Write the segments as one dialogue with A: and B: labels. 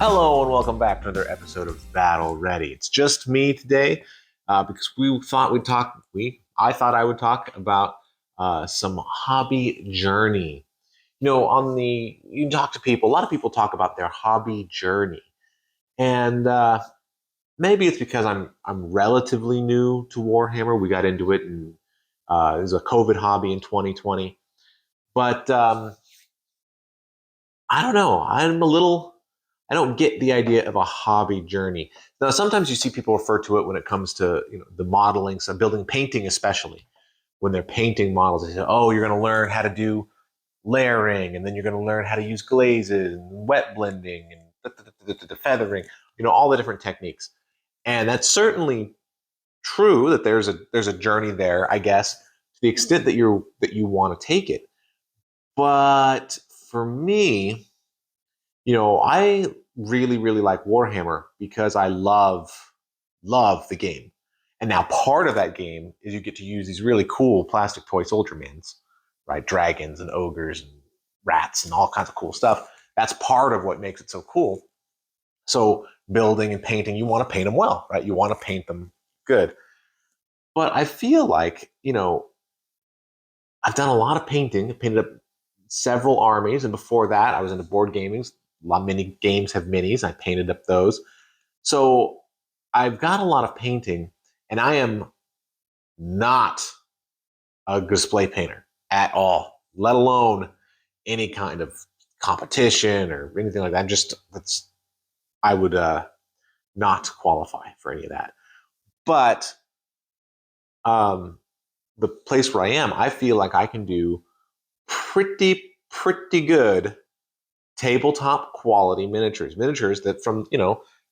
A: Hello and welcome back to another episode of Battle Ready. It's just me today because we thought we'd talk. I thought I would talk about some hobby journey. You talk to people. A lot of people talk about their hobby journey, and maybe it's because I'm relatively new to Warhammer. We got into it, and it was a COVID hobby in 2020. But I don't know. I don't get the idea of a hobby journey. Now, sometimes you see people refer to it when it comes to the modeling, so building painting, especially when they're painting models. They say, "Oh, you're going to learn how to do layering, and then you're going to learn how to use glazes and wet blending and the feathering, all the different techniques." And that's certainly true that there's a journey there, I guess, to the extent that you want to take it. But for me, I really, really like Warhammer because I love the game. And now part of that game is you get to use these really cool plastic toy Soldiermans, right? Dragons and ogres and rats and all kinds of cool stuff. That's part of what makes it so cool. So building and painting, you want to paint them well, right? You want to paint them good. But I feel like, I've done a lot of painting. I painted up several armies, and before that, I was into board gaming. A lot of mini games have minis. I painted up those. So I've got a lot of painting, and I am not a display painter at all, let alone any kind of competition or anything like that. I would not qualify for any of that. But um, the place where I am, I feel like I can do pretty good tabletop quality miniatures that from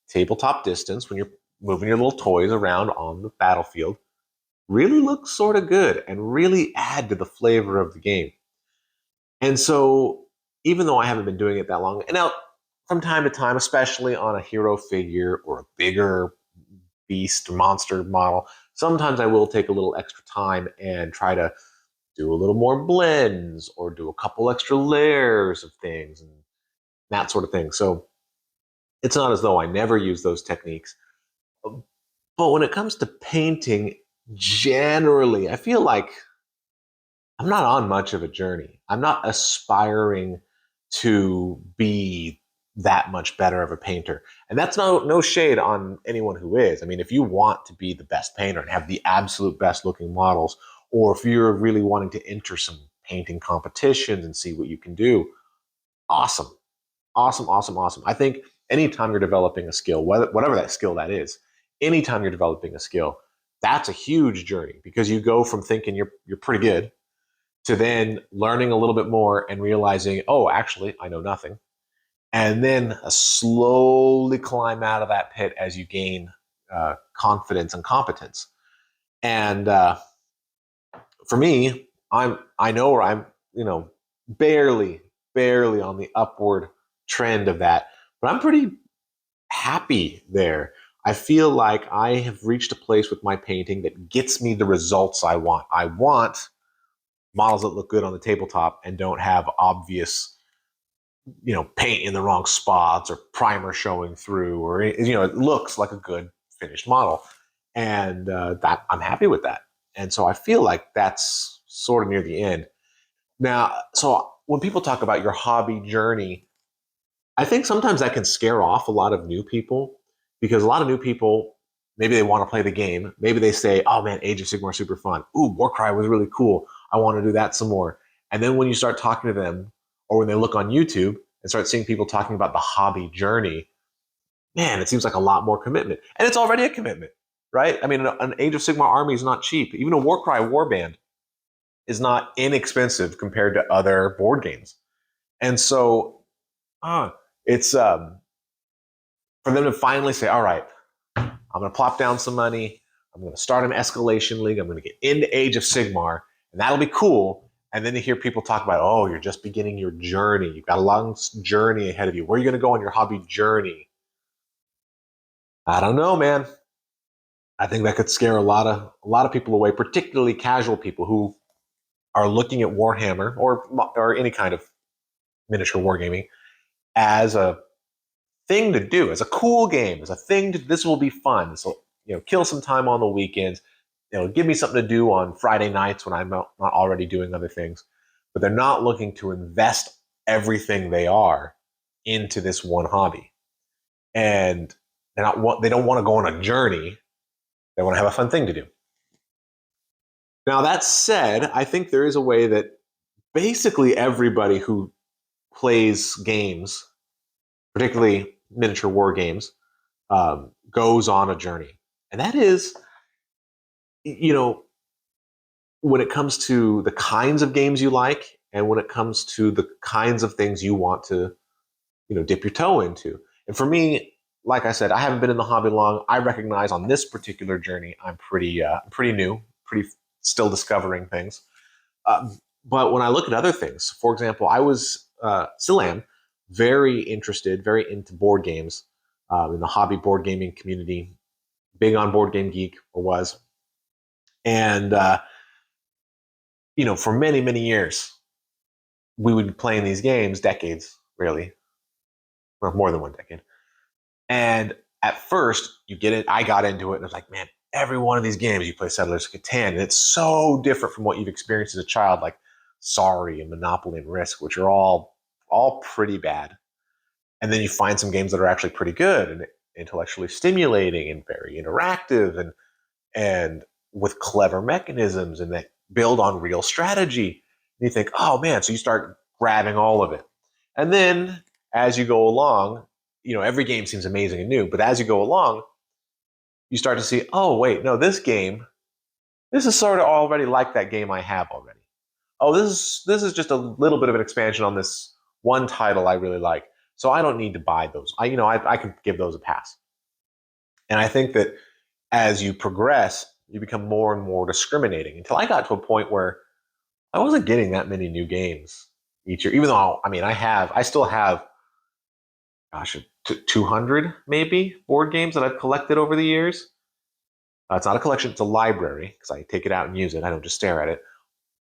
A: tabletop distance when you're moving your little toys around on the battlefield really look sort of good and really add to the flavor of the game. And so even though I haven't been doing it that long, and now from time to time, especially on a hero figure or a bigger beast monster model, sometimes I will take a little extra time and try to do a little more blends or do a couple extra layers of things and that sort of thing. So it's not as though I never use those techniques. But when it comes to painting, generally, I feel like I'm not on much of a journey. I'm not aspiring to be that much better of a painter. And that's no shade on anyone who is. I mean, if you want to be the best painter and have the absolute best looking models, or if you're really wanting to enter some painting competitions and see what you can do, awesome. Awesome, awesome, awesome. I think anytime you're developing a skill, whatever that skill that is, anytime you're developing a skill, that's a huge journey because you go from thinking you're pretty good to then learning a little bit more and realizing, oh, actually, I know nothing. And then a slowly climb out of that pit as you gain confidence and competence. And for me, I know where I'm, barely, barely on the upward trend of that, but I'm pretty happy there. I feel like I have reached a place with my painting that gets me the results I want. I want models that look good on the tabletop and don't have obvious, paint in the wrong spots or primer showing through, or it looks like a good finished model, and that I'm happy with that. And so I feel like that's sort of near the end now. So when people talk about your hobby journey, I think sometimes that can scare off a lot of new people because a lot of new people, maybe they want to play the game. Maybe they say, oh man, Age of Sigmar super fun. Ooh, Warcry was really cool. I want to do that some more. And then when you start talking to them or when they look on YouTube and start seeing people talking about the hobby journey, man, it seems like a lot more commitment. And it's already a commitment, right? I mean, an Age of Sigmar army is not cheap. Even a Warcry warband is not inexpensive compared to other board games. And so, uh, it's for them to finally say, all right, I'm going to plop down some money. I'm going to start an escalation league. I'm going to get into Age of Sigmar, and that'll be cool. And then to hear people talk about, oh, you're just beginning your journey. You've got a long journey ahead of you. Where are you going to go on your hobby journey? I don't know, man. I think that could scare a lot of people away, particularly casual people who are looking at Warhammer or any kind of miniature wargaming as a thing to do, as a cool game, as a thing to, this will be fun. This will, kill some time on the weekends. Give me something to do on Friday nights when I'm not already doing other things. But they're not looking to invest everything they are into this one hobby. And they don't want to go on a journey. They want to have a fun thing to do. Now, that said, I think there is a way that basically everybody who plays games, particularly miniature war games, goes on a journey. And that is, when it comes to the kinds of games you like and when it comes to the kinds of things you want to, dip your toe into. And for me, like I said, I haven't been in the hobby long. I recognize on this particular journey, I'm pretty new, pretty still discovering things. But when I look at other things, for example, I was still am very interested, very into board games in the hobby board gaming community, big on Board Game Geek, or was. And, for many, many years, we would be playing these games, decades, really, or more than one decade. And at first, you get it. I got into it, and I was like, man, every one of these games, you play Settlers of Catan, and it's so different from what you've experienced as a child, like Sorry and Monopoly and Risk, which are all pretty bad. And then you find some games that are actually pretty good and intellectually stimulating and very interactive and with clever mechanisms and that build on real strategy. And you think, oh man, so you start grabbing all of it. And then as you go along, every game seems amazing and new, but as you go along, you start to see, oh wait, no, this is sort of already like that game I have already. Oh, this is just a little bit of an expansion on this one title I really like. So I don't need to buy those. I can give those a pass. And I think that as you progress, you become more and more discriminating until I got to a point where I wasn't getting that many new games each year, even though, I still have, gosh, 200 maybe board games that I've collected over the years. It's not a collection, it's a library because I take it out and use it. I don't just stare at it.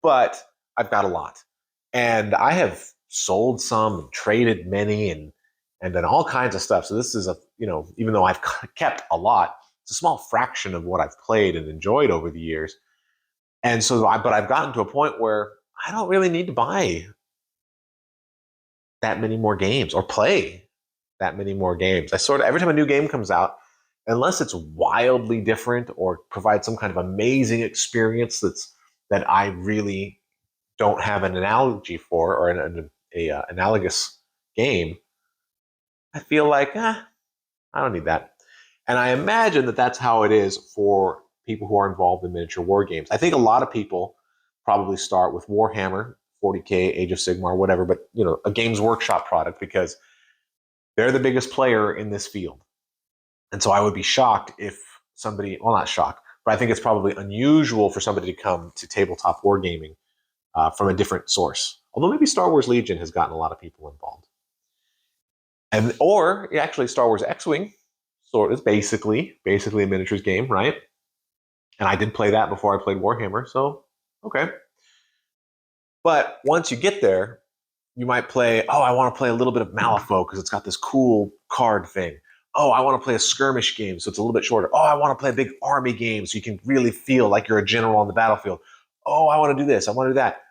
A: But I've got a lot. And I have sold some and traded many and done all kinds of stuff. So this is even though I've kept a lot, it's a small fraction of what I've played and enjoyed over the years. And so, but I've gotten to a point where I don't really need to buy that many more games or play that many more games. I sort of, every time a new game comes out, unless it's wildly different or provides some kind of amazing experience that I really don't have an analogy for or an analogous game, I feel like, I don't need that. And I imagine that that's how it is for people who are involved in miniature war games. I think a lot of people probably start with Warhammer, 40K, Age of Sigmar, whatever, but a Games Workshop product because they're the biggest player in this field. And so I would be shocked if somebody, well, not shocked, but I think it's probably unusual for somebody to come to tabletop wargaming from a different source. Although maybe Star Wars Legion has gotten a lot of people involved. Or actually Star Wars X-Wing sort of is basically a miniatures game, right? And I did play that before I played Warhammer, so okay. But once you get there, you might play, I want to play a little bit of Malifaux because it's got this cool card thing. Oh, I want to play a skirmish game, so it's a little bit shorter. Oh, I want to play a big army game so you can really feel like you're a general on the battlefield. Oh, I want to do this. I want to do that.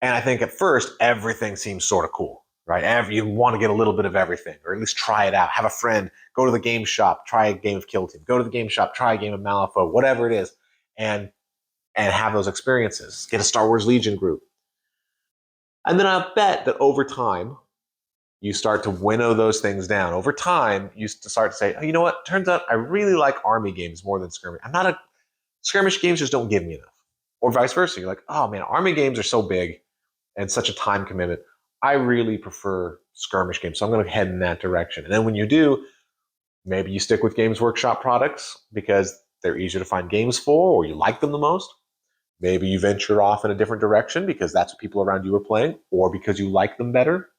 A: And I think at first, everything seems sort of cool, right? You want to get a little bit of everything, or at least try it out. Have a friend, go to the game shop, try a game of Kill Team. Go to the game shop, try a game of Malifaux, whatever it is, and have those experiences. Get a Star Wars Legion group. And then I bet that over time, you start to winnow those things down. Over time, you start to say, oh, you know what? Turns out I really like army games more than skirmish. Skirmish games just don't give me enough. Or vice versa. You're like, oh man, army games are so big and such a time commitment. I really prefer skirmish games. So I'm going to head in that direction. And then when you do, maybe you stick with Games Workshop products because they're easier to find games for or you like them the most. Maybe you venture off in a different direction because that's what people around you are playing or because you like them better.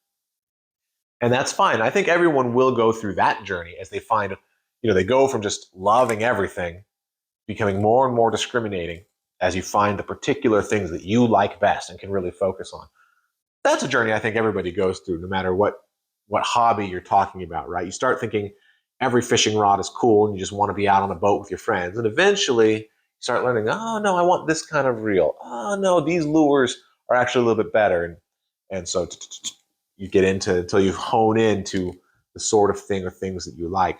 A: And that's fine. I think everyone will go through that journey as they find, they go from just loving everything, becoming more and more discriminating as you find the particular things that you like best and can really focus on. That's a journey I think everybody goes through, no matter what what hobby you're talking about, right? You start thinking every fishing rod is cool and you just want to be out on a boat with your friends. And eventually you start learning, oh no, I want this kind of reel. Oh no, these lures are actually a little bit better. And so you get into until you hone into the sort of thing or things that you like.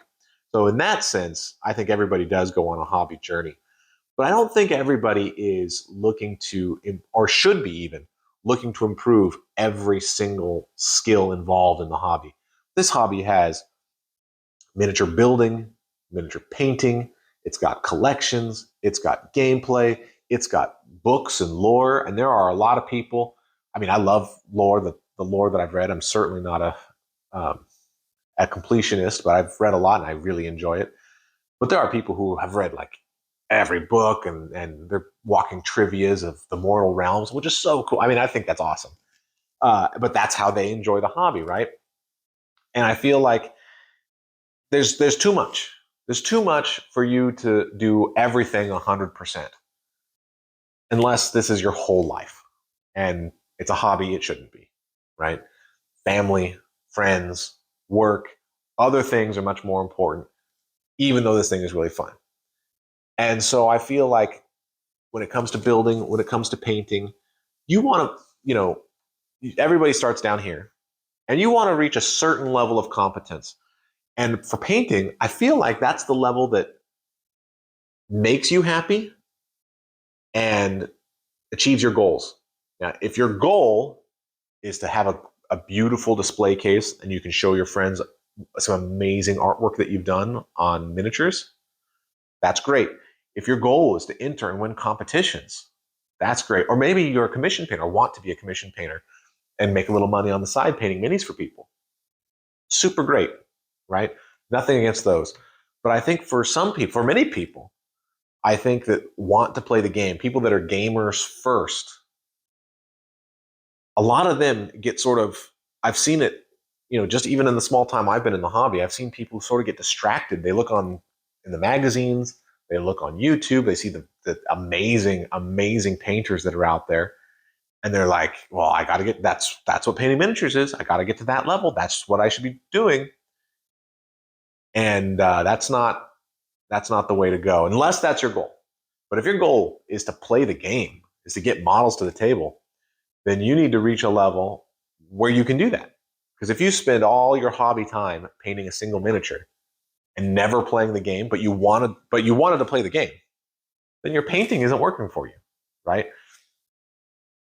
A: So in that sense, I think everybody does go on a hobby journey. But I don't think everybody is looking to, or should be even, looking to improve every single skill involved in the hobby. This hobby has miniature building, miniature painting, it's got collections, it's got gameplay, it's got books and lore. And there are a lot of people. I mean, I love lore, the lore that I've read. I'm certainly not a completionist, but I've read a lot and I really enjoy it. But there are people who have read like every book and they're walking trivias of the mortal realms, which is so cool. I mean, I think that's awesome. But that's how they enjoy the hobby, right? And I feel like there's too much. There's too much for you to do everything 100%, unless this is your whole life. And it's a hobby, it shouldn't be, right? Family, friends, work, other things are much more important, even though this thing is really fun. And so I feel like when it comes to building, when it comes to painting, you want to, everybody starts down here and you want to reach a certain level of competence. And for painting, I feel like that's the level that makes you happy and achieves your goals. Now, if your goal is to have a beautiful display case and you can show your friends some amazing artwork that you've done on miniatures, that's great. If your goal is to enter and win competitions, that's great. Or maybe you're a commission painter or want to be a commission painter and make a little money on the side painting minis for people. Super great, right? Nothing against those. But I think for some people, for many people, I think that want to play the game, people that are gamers first, a lot of them get sort of, I've seen it, just even in the small time I've been in the hobby, I've seen people sort of get distracted. They look on in the magazines, they look on YouTube, they see the amazing, amazing painters that are out there. And they're like, well, I got to get, that's what painting miniatures is. I got to get to that level. That's what I should be doing. And that's not the way to go, unless that's your goal. But if your goal is to play the game, is to get models to the table, then you need to reach a level where you can do that. Because if you spend all your hobby time painting a single miniature and never playing the game, but you wanted to play the game, then your painting isn't working for you, right?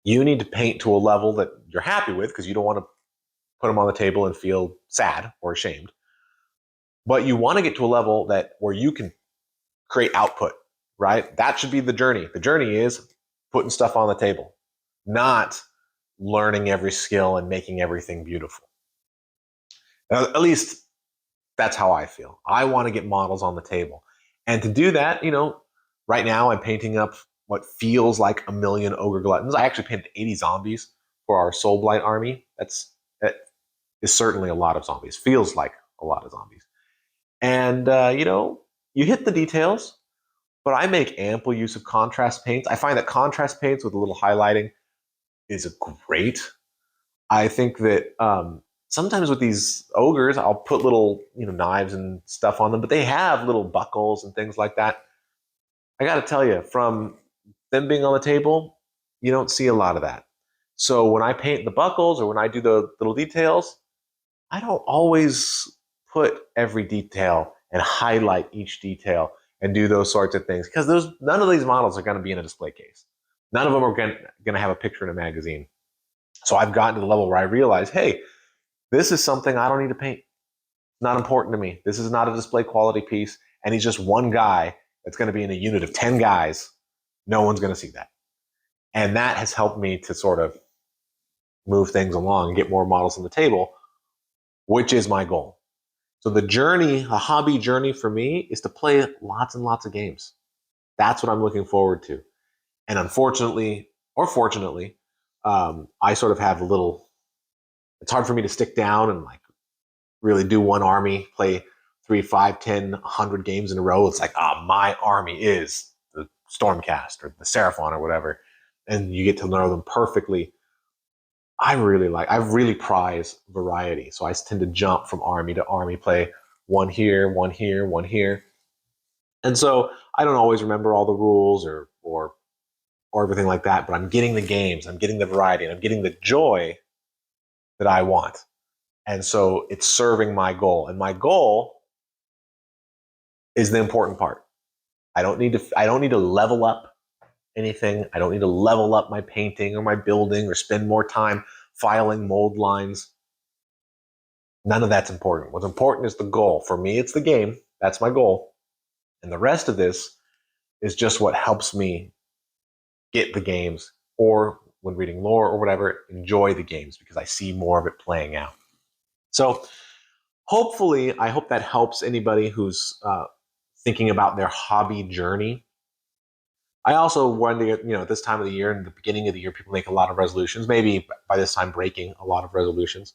A: You need to paint to a level that you're happy with because you don't want to put them on the table and feel sad or ashamed. But you want to get to a level that where you can create output, right? That should be the journey. The journey is putting stuff on the table, not learning every skill and making everything beautiful. At least that's how I feel. I want to get models on the table. And to do that, right now I'm painting up what feels like a million ogre gluttons. I actually painted 80 zombies for our Soul Blight army. That is certainly a lot of zombies. Feels like a lot of zombies. And, you hit the details, but I make ample use of contrast paints. I find that contrast paints with a little highlighting is great. I think that sometimes with these ogres, I'll put little knives and stuff on them, but they have little buckles and things like that. I got to tell you, from them being on the table, you don't see a lot of that. So when I paint the buckles or when I do the little details, I don't always put every detail and highlight each detail and do those sorts of things because none of these models are going to be in a display case. None of them are going to have a picture in a magazine. So I've gotten to the level where I realize, hey, this is something I don't need to paint. Not important to me. This is not a display quality piece. And he's just one guy that's going to be in a unit of 10 guys. No one's going to see that. And that has helped me to sort of move things along and get more models on the table, which is my goal. So the journey, a hobby journey for me, is to play lots and lots of games. That's what I'm looking forward to. And unfortunately, or fortunately, I sort of have a little, it's hard for me to stick down and like really do one army, play 3, 5, 10, 100 games in a row. It's like, my army is the Stormcast or the Seraphon or whatever. And you get to know them perfectly. I really prize variety. So I tend to jump from army to army, play one here, one here, one here. And so I don't always remember all the rules or everything like that, but I'm getting the games, I'm getting the variety, and I'm getting the joy that I want. And so it's serving my goal. And my goal is the important part. I don't need to level up anything. I don't need to level up my painting or my building or spend more time filing mold lines. None of that's important. What's important is the goal. For me, it's the game. That's my goal. And the rest of this is just what helps me get the games, or when reading lore or whatever, enjoy the games because I see more of it playing out. So hopefully, I hope that helps anybody who's thinking about their hobby journey. I also wonder, at this time of the year and the beginning of the year, people make a lot of resolutions, maybe by this time breaking a lot of resolutions.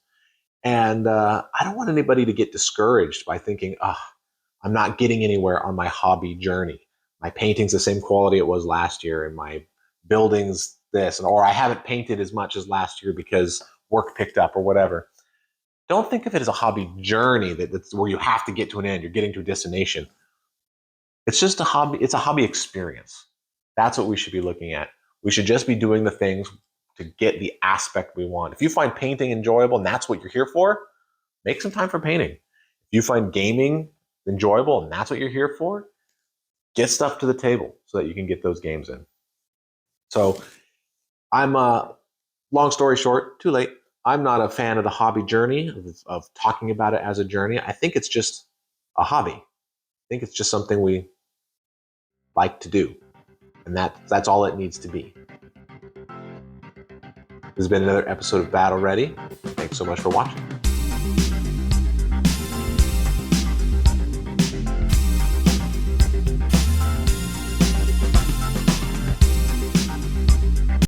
A: And I don't want anybody to get discouraged by thinking, I'm not getting anywhere on my hobby journey. My painting's the same quality it was last year, and my building's this, or I haven't painted as much as last year because work picked up or whatever. Don't think of it as a hobby journey that's where you have to get to an end. You're getting to a destination. It's just a hobby. It's a hobby experience. That's what we should be looking at. We should just be doing the things to get the aspect we want. If you find painting enjoyable and that's what you're here for, make some time for painting. If you find gaming enjoyable and that's what you're here for, get stuff to the table so that you can get those games in. So I'm long story short, too late. I'm not a fan of the hobby journey, of talking about it as a journey. I think it's just a hobby. I think it's just something we like to do. And that's all it needs to be. This has been another episode of Battle Ready. Thanks so much for watching.